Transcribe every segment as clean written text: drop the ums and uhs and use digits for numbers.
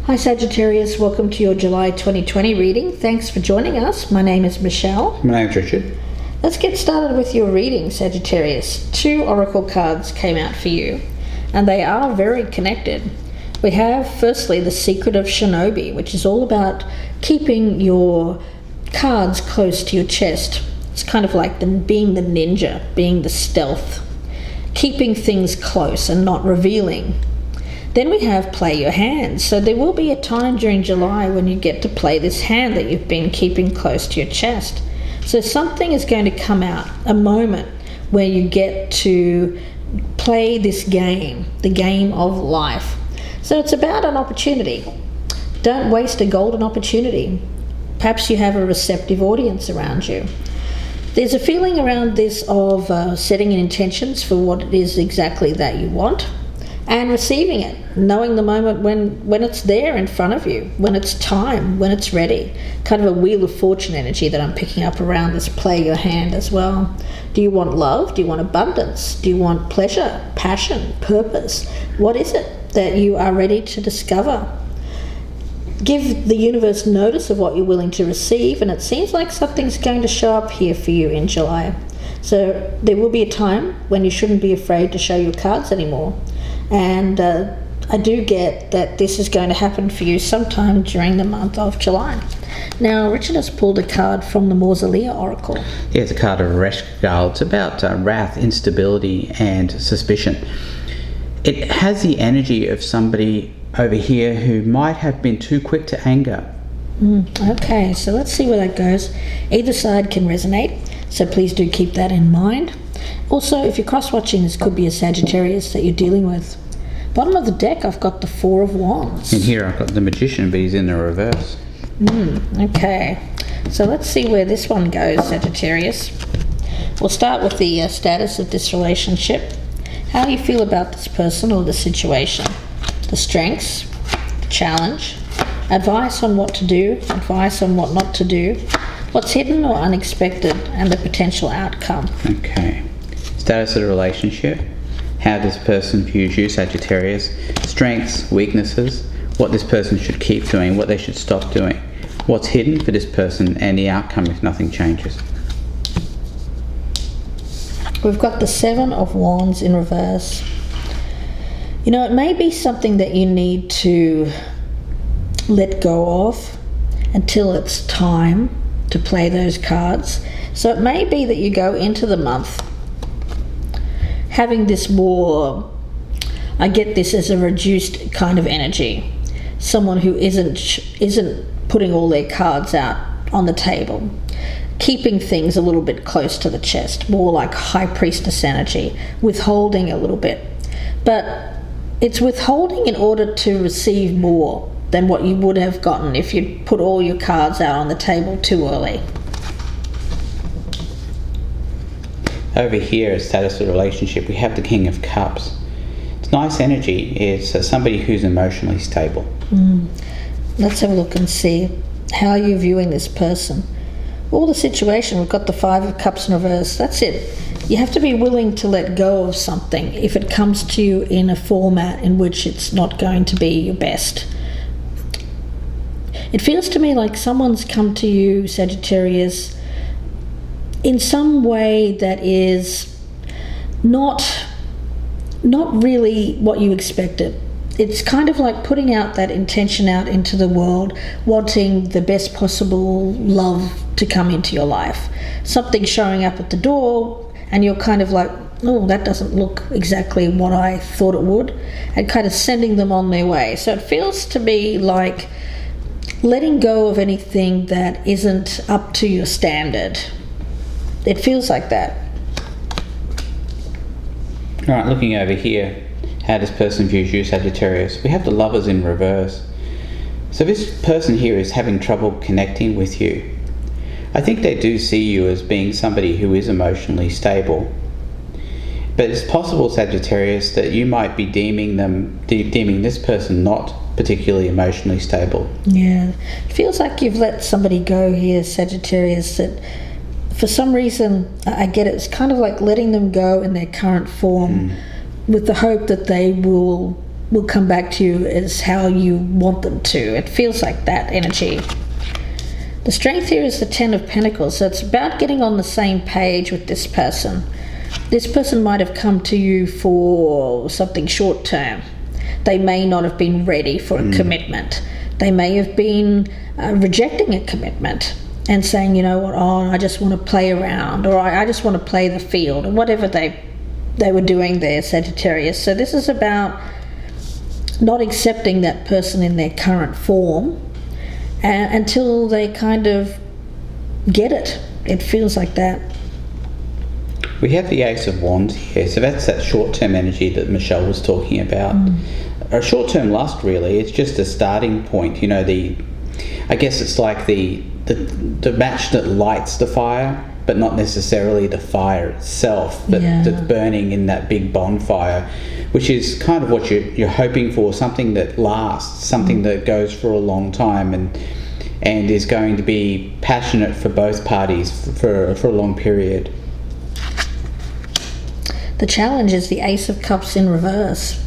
Hi Sagittarius, welcome to your July 2020 reading. Thanks for joining us. My name is Michelle. My name's Richard. Let's get started with your reading, Sagittarius. 2 oracle cards came out for you, and they are very connected. We have, firstly, the Secret of Shinobi, which is all about keeping your cards close to your chest. It's kind of like being the ninja, being the stealth, keeping things close and not revealing. Then we have play your hand. So there will be a time during July when you get to play this hand that you've been keeping close to your chest. So something is going to come out, a moment where you get to play this game, the game of life. So it's about an opportunity. Don't waste a golden opportunity. Perhaps you have a receptive audience around you. There's a feeling around this of setting intentions for what it is exactly that you want, and receiving it, knowing the moment when it's there in front of you, when it's time, when it's ready. Kind of a Wheel of Fortune energy that I'm picking up around this play your hand as well. Do you want love? Do you want abundance? Do you want pleasure, passion, purpose? What is it that you are ready to discover? Give the universe notice of what you're willing to receive, and it seems like something's going to show up here for you in July. So there will be a time when you shouldn't be afraid to show your cards anymore. And I do get that this is going to happen for you sometime during the month of July. Now, Richard has pulled a card from the Mausolea Oracle. Yeah, it's a card of Reshgal. It's about wrath, instability, and suspicion. It has the energy of somebody over here who might have been too quick to anger. Okay, so let's see where that goes. Either side can resonate, so please do keep that in mind. Also, if you're cross-watching, this could be a Sagittarius that you're dealing with. Bottom of the deck, I've got the 4 of Wands. And here I've got the Magician, but he's in the reverse. Okay, so let's see where this one goes, Sagittarius. We'll start with the status of this relationship. How do you feel about this person or the situation? The strengths, the challenge, advice on what to do, advice on what not to do, what's hidden or unexpected, and the potential outcome. Okay. Status of the relationship. How this person views you, Sagittarius. Strengths, weaknesses, what this person should keep doing, what they should stop doing. What's hidden for this person, and the outcome if nothing changes. We've got the 7 of Wands in reverse. You know, it may be something that you need to let go of until it's time to play those cards. So it may be that you go into the month having this more, I get this as a reduced kind of energy. Someone who isn't putting all their cards out on the table. Keeping things a little bit close to the chest. More like High Priestess energy. Withholding a little bit. But it's withholding in order to receive more than what you would have gotten if you'd put all your cards out on the table too early. Over here, as status of the relationship, we have the King of Cups. It's nice energy. It's somebody who's emotionally stable. Let's have a look and see how you're viewing this person. All the situation, we've got the 5 of Cups in reverse. That's it. You have to be willing to let go of something if it comes to you in a format in which it's not going to be your best. It feels to me like someone's come to you, Sagittarius, in some way that is not really what you expected. It's kind of like putting out that intention out into the world, wanting the best possible love to come into your life. Something showing up at the door, and you're kind of like, oh, that doesn't look exactly what I thought it would, and kind of sending them on their way. So it feels to me like letting go of anything that isn't up to your standard. It feels like that. All right, looking over here, how this person views you, Sagittarius. We have the Lovers in reverse. So this person here is having trouble connecting with you. I think they do see you as being somebody who is emotionally stable. But it's possible, Sagittarius, that you might be deeming this person not particularly emotionally stable. Yeah, it feels like you've let somebody go here, Sagittarius, that for some reason, I get it, it's kind of like letting them go in their current form with the hope that they will will come back to you as how you want them to. It feels like that energy. The strength here is the Ten of Pentacles, so it's about getting on the same page with this person. This person might have come to you for something short term. They may not have been ready for a commitment. They may have been rejecting a commitment and saying, you know what, I just want to play around, or I just want to play the field, or whatever they were doing there, Sagittarius. So this is about not accepting that person in their current form until they kind of get it. It feels like that. We have the Ace of Wands here, so that's that short-term energy that Michelle was talking about. A short-term lust, really, it's just a starting point. You know, I guess it's like the match that lights the fire, but not necessarily the fire itself that's burning in that big bonfire, which is kind of what you're hoping for, something that lasts, something that goes for a long time and is going to be passionate for both parties for a long period. The challenge is the Ace of Cups in reverse.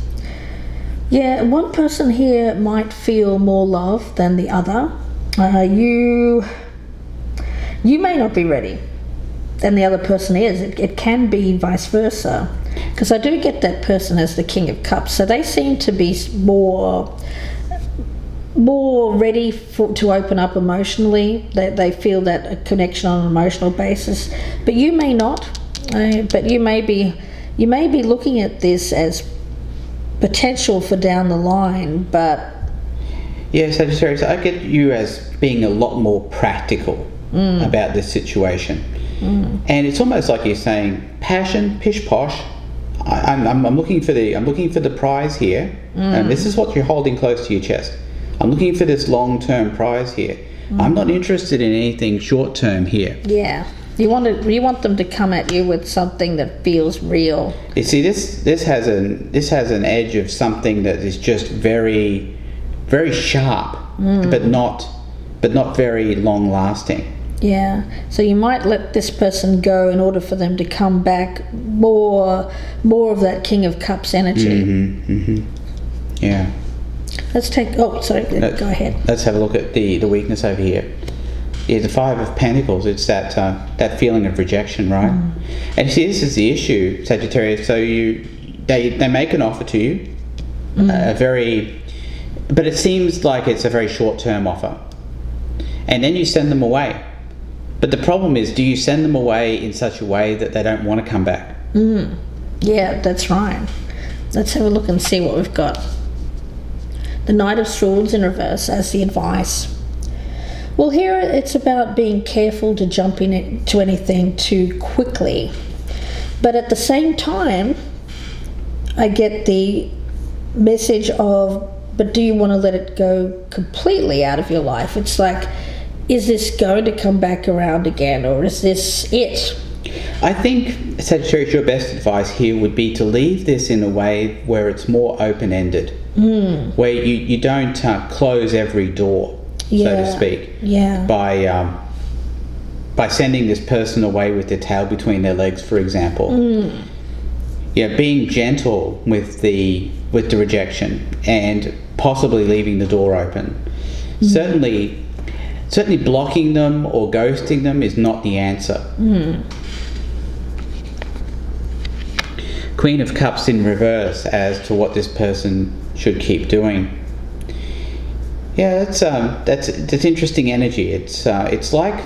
Yeah, one person here might feel more love than the other. You may not be ready than the other person is. It can be vice versa, because I do get that person as the King of Cups, so they seem to be more ready to open up emotionally. They feel that a connection on an emotional basis, but you may not. But you may be looking at this as potential for down the line, but yeah, Sagittarius, I get you as being a lot more practical about this situation. And it's almost like you're saying, passion, pish posh. I'm looking for the prize here, and this is what you're holding close to your chest. I'm looking for this long-term prize here. I'm not interested in anything short-term here. Yeah, you want them to come at you with something that feels real. You see, this has an edge of something that is just very, very sharp, but not very long-lasting. Yeah, so you might let this person go in order for them to come back more of that King of Cups energy. Yeah. Let's take. Oh, sorry. Go ahead. Let's have a look at the weakness over here. Yeah, the Five of Pentacles. It's that feeling of rejection, right? And see, this is the issue, Sagittarius. So they make an offer to you, but it seems like it's a very short-term offer, and then you send them away. But the problem is, do you send them away in such a way that they don't want to come back? Yeah, that's right. Let's have a look and see what we've got. The Knight of Swords in reverse as the advice. Well, here it's about being careful to jump into anything too quickly. But at the same time, I get the message of, but do you want to let it go completely out of your life? It's like, is this going to come back around again, or is this it? I think, Sagittarius, your best advice here would be to leave this in a way where it's more open-ended, where you don't close every door, so to speak, by sending this person away with their tail between their legs, for example. Yeah, being gentle with the rejection and possibly leaving the door open. Certainly blocking them or ghosting them is not the answer. Queen of Cups in reverse as to what this person should keep doing. Yeah, that's interesting energy. It's like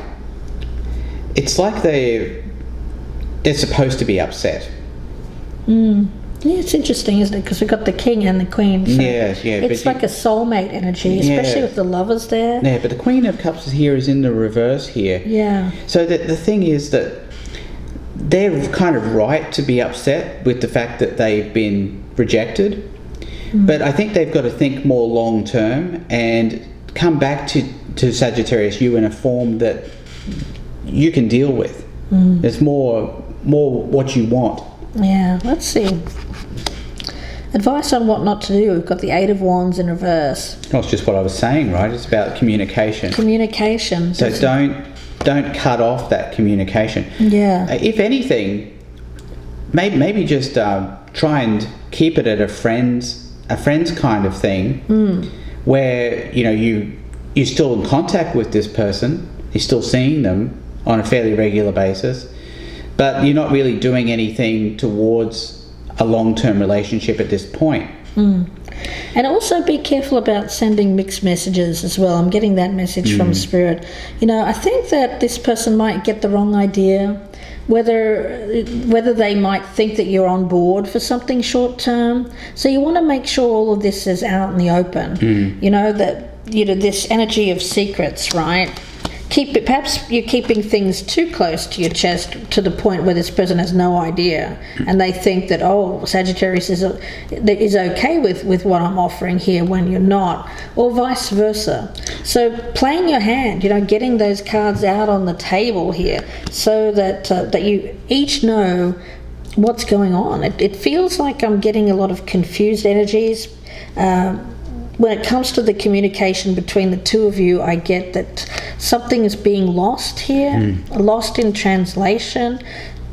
they're supposed to be upset. Yeah, it's interesting, isn't it? Because we've got the King and the Queen. So it's like a soulmate energy, especially with the lovers there. Yeah, but the Queen of Cups here is in the reverse here. Yeah. So the thing is that they're kind of right to be upset with the fact that they've been rejected, but I think they've got to think more long term and come back to Sagittarius, you in a form that you can deal with. There's more what you want. Yeah, let's see. Advice on what not to do. We've got the Eight of Wands in reverse. Well, it's just what I was saying, right? It's about communication. Communication. So don't cut off that communication. Yeah. If anything, maybe just try and keep it at a friend's a friend's kind of thing, where you're still in contact with this person, you're still seeing them on a fairly regular basis, but you're not really doing anything towards a long-term relationship at this point. And also be careful about sending mixed messages as well. I'm getting that message from Spirit. I think that this person might get the wrong idea, whether they might think that you're on board for something short term. So you want to make sure all of this is out in the open. This energy of secrets, right? Perhaps you're keeping things too close to your chest to the point where this person has no idea, and they think that, Sagittarius is okay with what I'm offering here when you're not, or vice versa. So playing your hand, getting those cards out on the table here, so that you each know what's going on. It feels like I'm getting a lot of confused energies. When it comes to the communication between the two of you, I get that something is being lost here, lost in translation.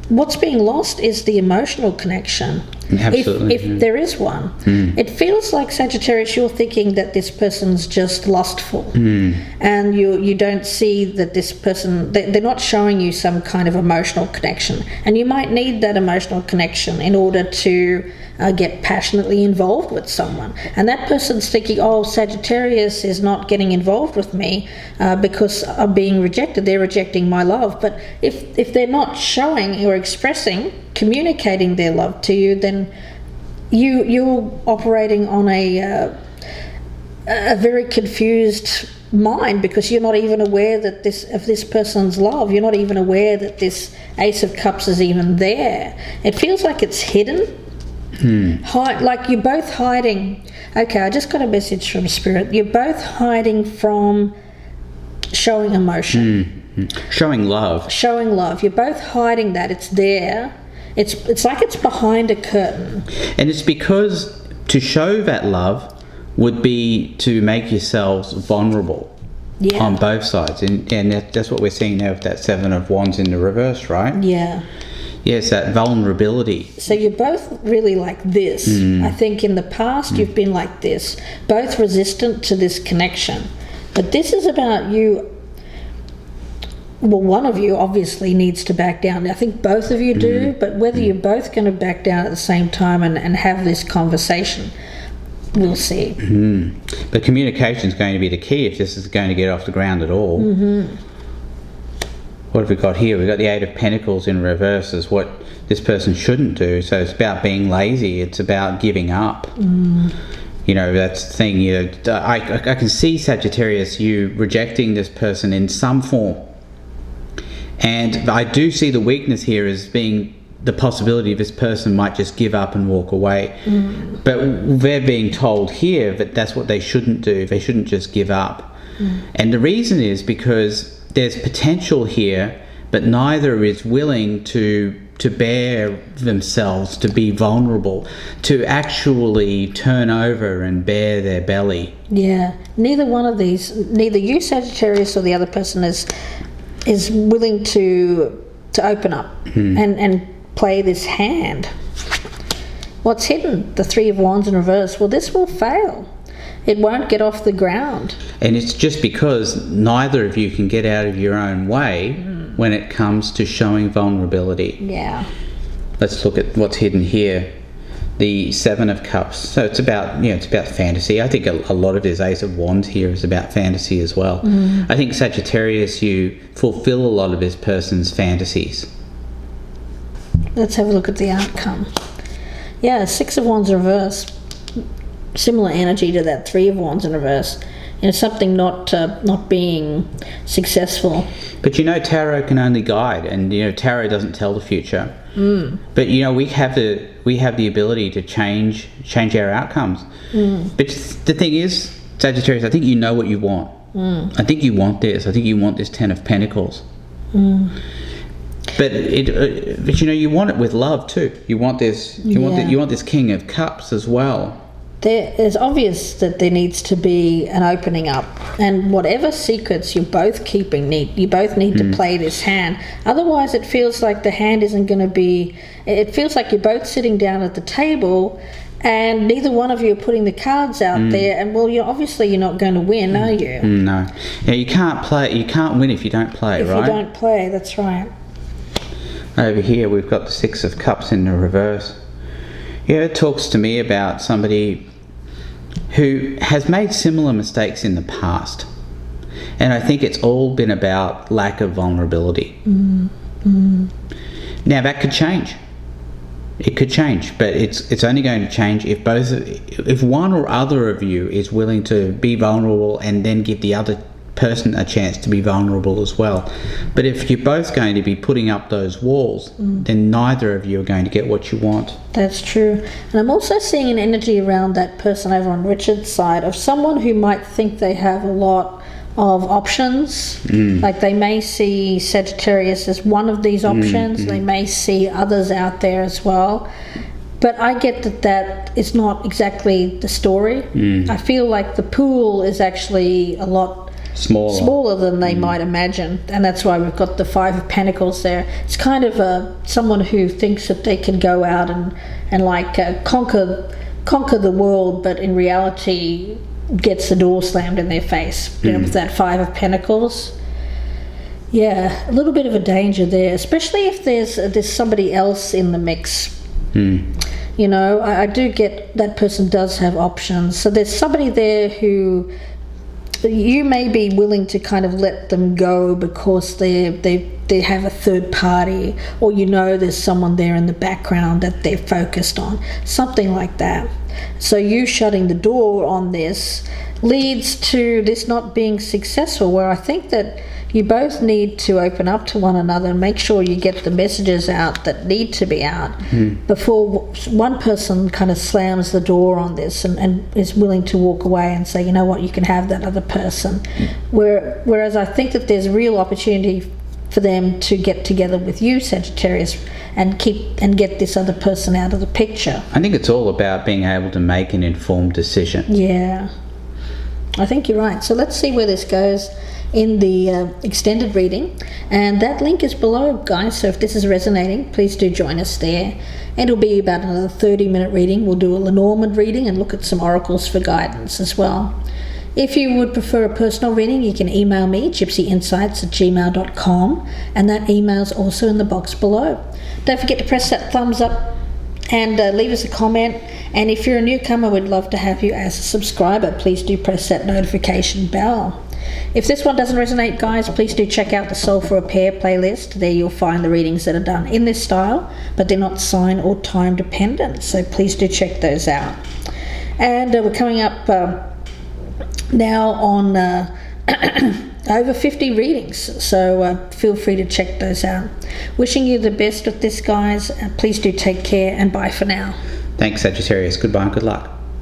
What's being lost is the emotional connection. Absolutely. If there is one. It feels like, Sagittarius, you're thinking that this person's just lustful, and you don't see that this person, they're not showing you some kind of emotional connection, and you might need that emotional connection in order to get passionately involved with someone. And that person's thinking, Sagittarius is not getting involved with me because I'm being rejected. They're rejecting my love. But if they're not showing or expressing, communicating their love to you, then you're operating on a very confused mind, because you're not even aware that this person's love. You're not even aware that this Ace of Cups is even there. It feels like it's hidden. Like you're both hiding. Okay, I just got a message from Spirit. You're both hiding from showing emotion. Showing love. You're both hiding that. It's there. It's like it's behind a curtain. And it's because to show that love would be to make yourselves vulnerable on both sides. And that's what we're seeing now with that Seven of Wands in the reverse, right? Yeah. Yes, that vulnerability. So you're both really like this. I think in the past you've been like this, both resistant to this connection. But this is about you. Well, one of you obviously needs to back down. I think both of you do, but whether you're both going to back down at the same time and have this conversation, we'll see. But communication is going to be the key if this is going to get off the ground at all. What have we got here? We've got the Eight of Pentacles in reverse as what this person shouldn't do. So it's about being lazy. It's about giving up. That's the thing. I can see, Sagittarius, you rejecting this person in some form. And I do see the weakness here as being the possibility this person might just give up and walk away. But they're being told here that that's what they shouldn't do. They shouldn't just give up. And the reason is because there's potential here, but neither is willing to bear themselves, to be vulnerable, to actually turn over and bare their belly. Yeah. Neither one of these, neither you, Sagittarius, or the other person is willing to open up and play this hand. What's hidden? The Three of Wands in reverse. Well, this will fail. It won't get off the ground. And it's just because neither of you can get out of your own way when it comes to showing vulnerability. Yeah. Let's look at what's hidden here. The Seven of Cups. So it's about, it's about fantasy. I think a lot of this Ace of Wands here is about fantasy as well. I think, Sagittarius, you fulfill a lot of this person's fantasies. Let's have a look at the outcome. Yeah, Six of Wands in reverse. Similar energy to that Three of Wands in reverse. Something not being successful. But tarot can only guide, and tarot doesn't tell the future. But we have the ability to change our outcomes. But the thing is, Sagittarius, I think you know what you want. I think you want this. I think you want this Ten of Pentacles. But you want it with love too. You want this. You want this King of Cups as well. It's obvious that there needs to be an opening up, and whatever secrets you're both keeping, you both need to play this hand. Otherwise, it feels like the hand isn't going to be. It feels like you're both sitting down at the table, and neither one of you are putting the cards out there, and well, you're not going to win, are you? No. Yeah, you can't win if you don't play, if right? you don't play, that's right. Over here we've got the Six of Cups in the reverse. Yeah, it talks to me about somebody who has made similar mistakes in the past. And I think it's all been about lack of vulnerability. Now that could change. It could change, but it's only going to change if one or other of you is willing to be vulnerable and then give the other person a chance to be vulnerable as well. But if you're both going to be putting up those walls, then neither of you are going to get what you want. That's true. And I'm also seeing an energy around that person over on Richard's side of someone who might think they have a lot of options. Like they may see Sagittarius as one of these options. They may see others out there as well. But I get that is not exactly the story. I feel like the pool is actually a lot smaller than they might imagine, and that's why we've got the Five of Pentacles there. It's kind of someone who thinks that they can go out and conquer the world, but in reality gets the door slammed in their face. With that Five of Pentacles. Yeah, a little bit of a danger there, especially if there's somebody else in the mix. I do get that person does have options. So there's somebody there who you may be willing to kind of let them go because they have a third party, or there's someone there in the background that they're focused on, something like that. So you shutting the door on this leads to this not being successful, where I think that you both need to open up to one another and make sure you get the messages out that need to be out before one person kind of slams the door on this and is willing to walk away and say, you know what, you can have that other person. Whereas I think that there's real opportunity for them to get together with you, Sagittarius, and get this other person out of the picture. I think it's all about being able to make an informed decision. Yeah, I think you're right. So let's see where this goes in the extended reading, and that link is below, guys, so if this is resonating, please do join us there. And it'll be about another 30-minute reading. We'll do a Lenormand reading and look at some oracles for guidance as well. If you would prefer a personal reading, you can email me, gypsyinsights@gmail.com, and that email is also in the box below. Don't forget to press that thumbs up and leave us a comment. And if you're a newcomer, we'd love to have you as a subscriber. Please do press that notification bell. If this one doesn't resonate, guys, please do check out the Soul for a Pair playlist. There you'll find the readings that are done in this style, but they're not sign or time dependent, so please do check those out. And we're coming up now on over 50 readings, so feel free to check those out. Wishing you the best with this, guys. Please do take care, and bye for now. Thanks, Sagittarius. Goodbye and good luck.